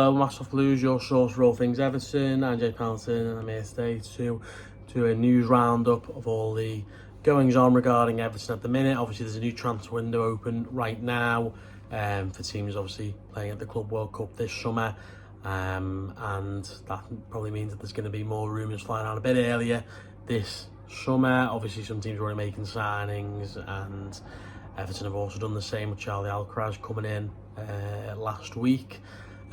Hello, Massive Blues, your source for all things Everton. I'm Jay Palton and I'm here today to do a news roundup of all the goings on regarding Everton at the minute. Obviously there's a new transfer window open right now for teams obviously playing at the Club World Cup this summer, and that probably means that there's going to be more rumours flying out a bit earlier this summer. Obviously some teams are already making signings, and Everton have also done the same with Charlie Alcaraz coming in last week.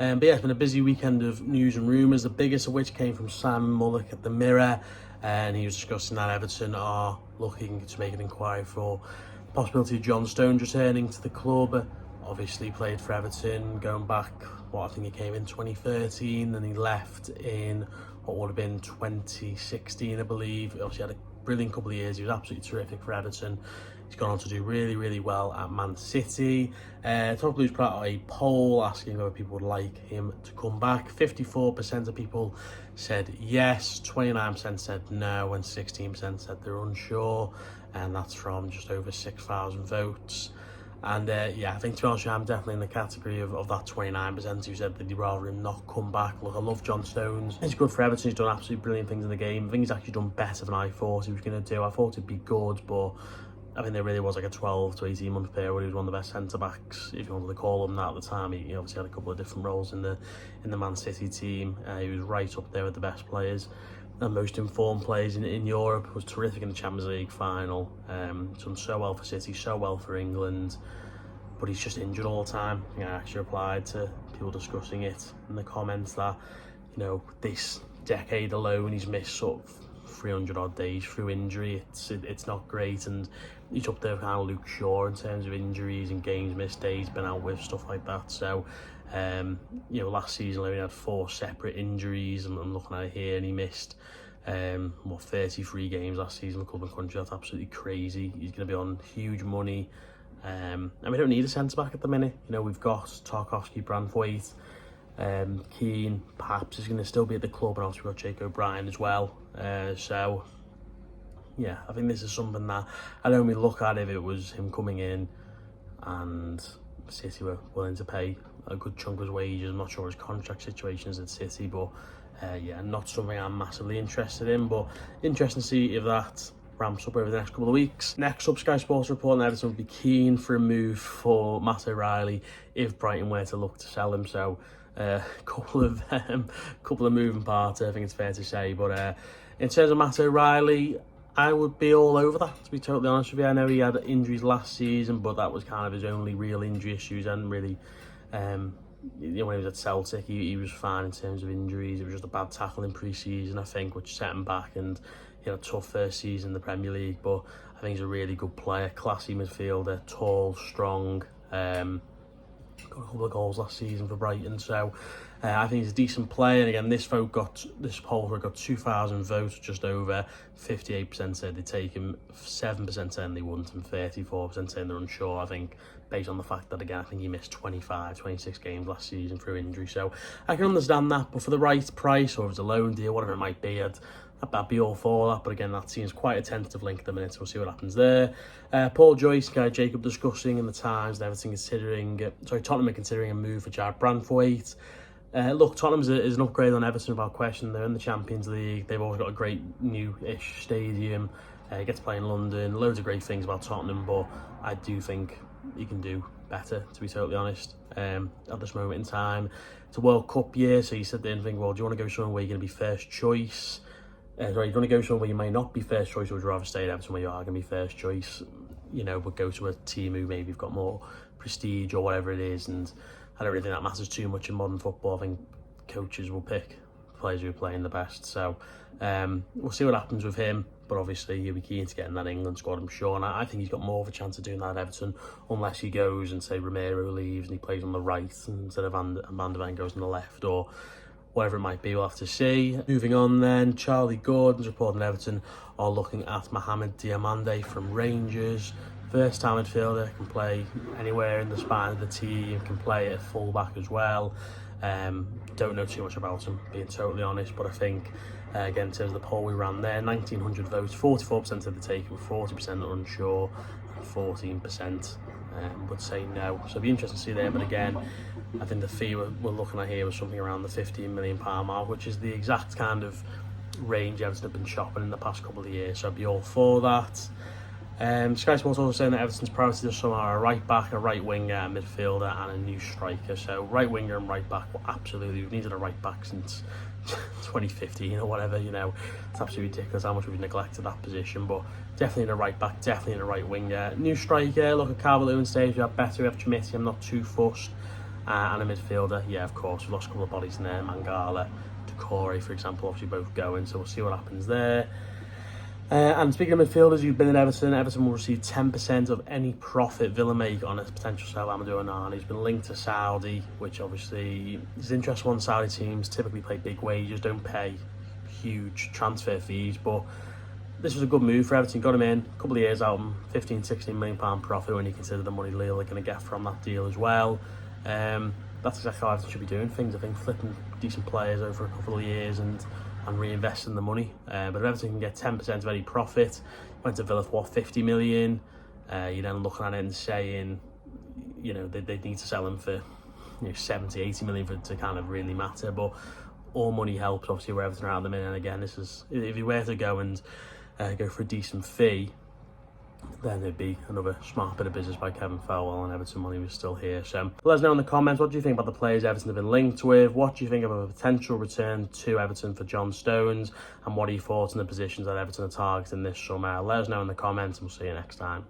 But yeah, it's been a busy weekend of news and rumours, the biggest of which came from Simon Mullock at the Mirror, and he was discussing that Everton are looking to make an inquiry for the possibility of John Stones returning to the club. Obviously played for Everton going back, I think he came in 2013, and he left in what would have been 2016, I believe. Obviously had a brilliant couple of years. He was absolutely terrific for Everton. He's gone on to do really, really well at Man City. Top Blues put out a poll asking whether people would like him to come back. 54% of people said yes, 29% said no, and 16% said they're unsure. And that's from just over 6,000 votes. And yeah, I think, to be honest with you, I'm definitely in the category of that 29% who said that they'd rather him not come back. Look, I love John Stones. He's good for Everton. He's done absolutely brilliant things in the game. I think he's actually done better than I thought he was going to do. I thought it'd be good, but I think there really was like a 12 to 18 month period where he was one of the best centre-backs, if you wanted to call him that at the time. He obviously had a couple of different roles in the Man City team. He was right up there with the best players and most informed players in Europe. Was terrific in the Champions League final. Done so well for City, so well for England, but he's just injured all the time. I actually replied to people discussing it in the comments that, this decade alone he's missed sort of 300 odd days through injury. It's not great, and he's up there with kind of Luke Shaw in terms of injuries and games missed, days been out with, stuff like that. So last season alone he had 4 separate injuries. I'm looking at it here, and he missed 33 games last season for club and country. That's absolutely crazy. He's going to be on huge money, and we don't need a centre-back at the minute. We've got Tarkowski, Branthwaite, Keane perhaps is going to still be at the club, and also we've got Jake O'Brien as well. So yeah, I think this is something that I'd only look at if it was him coming in and City were willing to pay a good chunk of his wages. I'm not sure his contract situation is at City, but yeah, not something I'm massively interested in, but interesting to see if that ramps up over the next couple of weeks. Next up, Sky Sports reporting that Everton would be keen for a move for Matt O'Reilly if Brighton were to look to sell him. So couple of moving parts, I think it's fair to say. But in terms of Matt O'Reilly, I would be all over that, to be totally honest with you. I know he had injuries last season, but that was kind of his only real injury issues, and really when he was at Celtic he was fine in terms of injuries. It was just a bad tackle in pre-season, I think, which set him back, and he had a tough first season in the Premier League. But I think he's a really good player, classy midfielder, tall, strong, got a couple of goals last season for Brighton. So I think he's a decent player. And again, this poll got 2,000 votes, just over. 58% said they'd take him, 7% saying they wouldn't, and 34% saying they're unsure. I think based on the fact that, again, I think he missed 26 games last season through injury. So I can understand that, but for the right price, or if it's a loan deal, whatever it might be, I'd be all for that. But again, that seems quite a tentative link at the minute, so we'll see what happens there. Paul Joyce, Guy Jacob discussing in the Times and Everton Tottenham are considering a move for Jared Branthwaite. Look, Tottenham is an upgrade on Everton without question. They're in the Champions League. They've always got a great new-ish stadium. Get to play in London. Loads of great things about Tottenham, but I do think he can do better, to be totally honest, at this moment in time. It's a World Cup year, so you sit there and think, well, do you want to go somewhere where you're going to be first choice? Sorry, you want to go somewhere where you may not be first choice, or would you rather stay at Everton where you are going to be first choice? But go to a team who maybe have got more prestige or whatever it is. And I don't really think that matters too much in modern football. I think coaches will pick players who are playing the best. So we'll see what happens with him. But obviously he'll be keen to get in that England squad, I'm sure. And I think he's got more of a chance of doing that at Everton, unless he goes and, say, Romero leaves and he plays on the right instead of Van der Ven goes on the left, or whatever it might be. We'll have to see. Moving on then, Charlie Gordon's reporting Everton are looking at Mohamed Diamande from Rangers. First-time midfielder, can play anywhere in the spine of the team, can play at full-back as well. Don't know too much about him, being totally honest, but I think, again, in terms of the poll we ran there, 1,900 votes, 44% said they take him, 40% unsure, and 14% would say no. So it'd be interesting to see there. But again, I think the fee we're looking at here was something around the £15 million mark, which is the exact kind of range Everton have been shopping in the past couple of years. So I'd be all for that. Sky Sports also saying that Everton's priorities this summer are a right back, a right winger, a midfielder, and a new striker. So right winger and right back, well, absolutely, we've needed a right back since 2015 or whatever. You know, it's absolutely ridiculous how much we've neglected that position. But definitely in a right back, definitely in a right winger. New striker, look at Calvert-Lewin stage. We have better, we have Trimiti, I'm not too fussed. And a midfielder, yeah, of course, we've lost a couple of bodies in there. Mangala, Decore, for example, obviously both going. So we'll see what happens there. And speaking of midfielders who've been in Everton, Everton will receive 10% of any profit Villa make on a potential sale of Amadou Onana. He's been linked to Saudi, which obviously is interesting. One Saudi teams typically pay big wages, don't pay huge transfer fees, but this was a good move for Everton. Got him in, a couple of years out, £15-16 million profit when you consider the money Lille are going to get from that deal as well. That's exactly how Everton should be doing things. I think flipping decent players over a couple of years and reinvesting the money. But if Everton can get 10% of any profit, went to Villa for what, 50 million, you're then looking at it and saying, you know, they need to sell him for 70-80 million for it to kind of really matter. But all money helps, obviously, where Everton are at the minute. And again, this is, if you were to go and go for a decent fee, then it'd be another smart bit of business by Kevin Farwell, and Everton money was still here. So let us know in the comments, what do you think about the players Everton have been linked with? What do you think of a potential return to Everton for John Stones? And what are your thoughts on the positions that Everton are targeting this summer? Let us know in the comments, and we'll see you next time.